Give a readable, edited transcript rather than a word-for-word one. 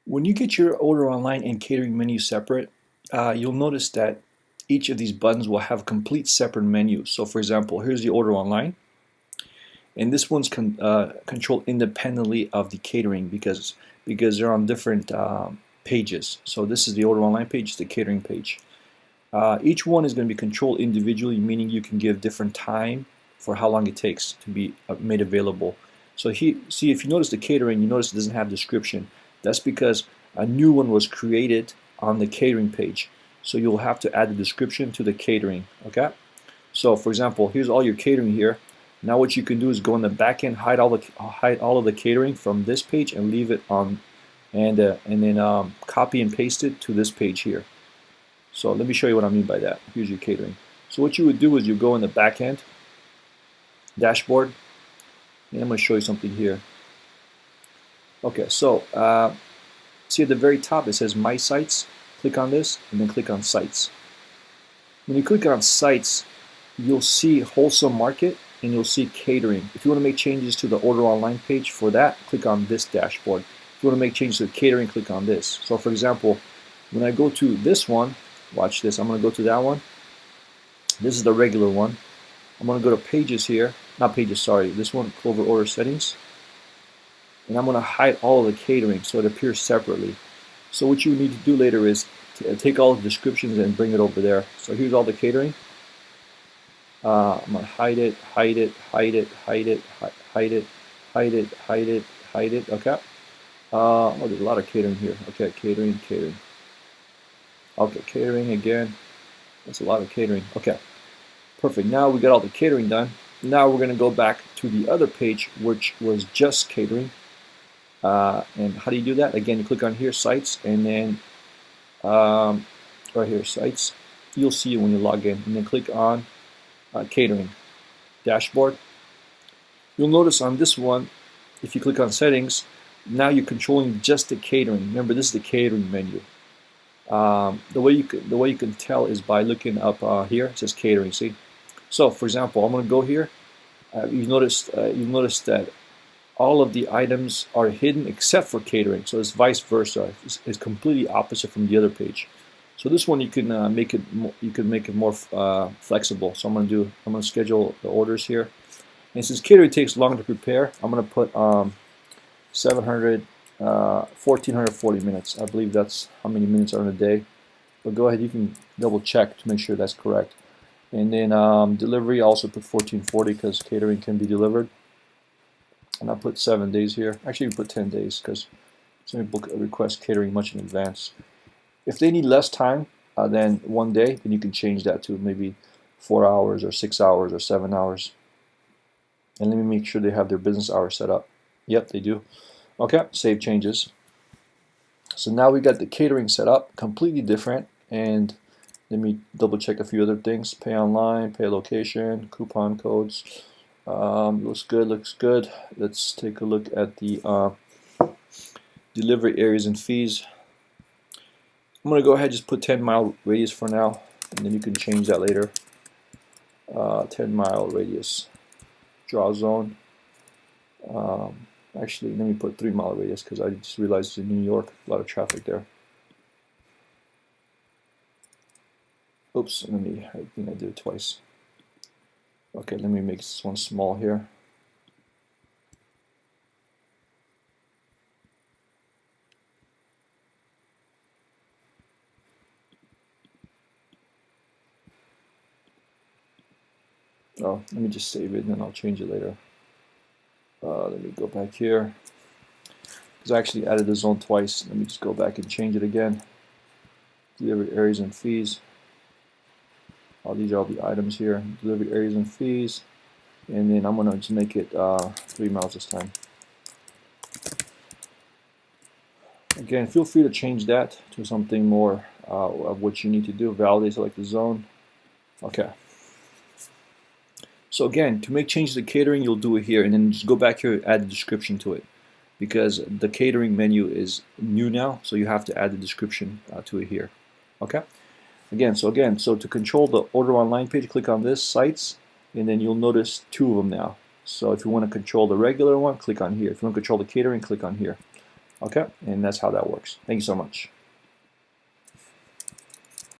When you get your order online and catering menu separate, you'll notice that each of these buttons will have complete separate menus. So for example, here's the order online, and this one's controlled independently of the catering because they're on different pages. So this is the order online page, the catering page. Each one is going to be controlled individually, meaning you can give different time for how long it takes to be made available. So see, if you notice the catering, you notice it doesn't have description. That's because a new one was created on the catering page. So you'll have to add the description to the catering. Okay. So for example, here's all your catering here. Now what you can do is go in the back end, hide all of the catering from this page and leave it on, and then copy and paste it to this page here. So let me show you what I mean by that. Here's your catering. So what you would do is you go in the back end dashboard, and I'm going to show you something here. Okay, so see at the very top it says My Sites. Click on this and then click on Sites. When you click on Sites, you'll see Wholesale Market and you'll see Catering. If you want to make changes to the Order Online page, for that, click on this dashboard. If you want to make changes to Catering, click on this. So for example, when I go to this one, watch this, I'm going to go to that one. This is the regular one. I'm going to go to Pages here, not Pages, sorry, this one, Clover Order Settings. And I'm going to hide all of the catering so it appears separately. So what you need to do later is to take all the descriptions and bring it over there. So here's all the catering. I'm going to hide it, hide it, hide it, hide it, hide it, hide it, hide it, hide it, okay? Oh, there's a lot of catering here. Okay, catering, catering. Okay, catering again. That's a lot of catering. Okay, perfect. Now we got all the catering done. Now we're going to go back to the other page, which was just catering. And how do you do that? Again, you click on here, Sites, and then right here, Sites. You'll see it when you log in. And then click on Catering Dashboard. You'll notice on this one, if you click on Settings, now you're controlling just the catering. Remember, this is the catering menu. The way you can tell is by looking up here. It says Catering. See. So, for example, I'm going to go here. You've noticed that all of the items are hidden except for catering. So it's vice versa. It's completely opposite from the other page. So this one you can make it more flexible. So I'm going to schedule the orders here. And since catering takes longer to prepare, I'm going to put 1440 minutes. I believe that's how many minutes are in a day. But go ahead, you can double check to make sure that's correct. And then delivery, I also put 1440 because catering can be delivered. And I'll put 7 days here. Actually, we put 10 days because some people request catering much in advance. If they need less time than 1 day, then you can change that to maybe 4 hours or 6 hours or 7 hours. And let me make sure they have their business hours set up. Yep, they do. Okay, save changes. So now we got the catering set up, completely different. And let me double check a few other things. Pay online, pay location, coupon codes. Looks good, looks good. Let's take a look at the delivery areas and fees. I'm going to go ahead and just put 10-mile radius for now, and then you can change that later. 10-mile radius. Draw zone. Actually, let me put 3-mile radius because I just realized it's in New York. A lot of traffic there. Oops, I think I did it twice. Okay, let me make this one small here. Oh, let me just save it and then I'll change it later. Let me go back here. Because I actually added the zone twice. Let me just go back and change it again. Delivery areas and fees. These are all the items here. Delivery areas and fees. And then I'm going to just make it 3 miles this time. Again, feel free to change that to something more of what you need to do. Validate, select the zone. Okay. So again, to make changes to catering, you'll do it here. And then just go back here and add the description to it. Because the catering menu is new now, so you have to add the description to it here. Okay? Again, so to control the order online page, click on this, Sites, and then you'll notice 2 of them now. So if you want to control the regular one, click on here. If you want to control the catering, click on here. Okay, and that's how that works. Thank you so much.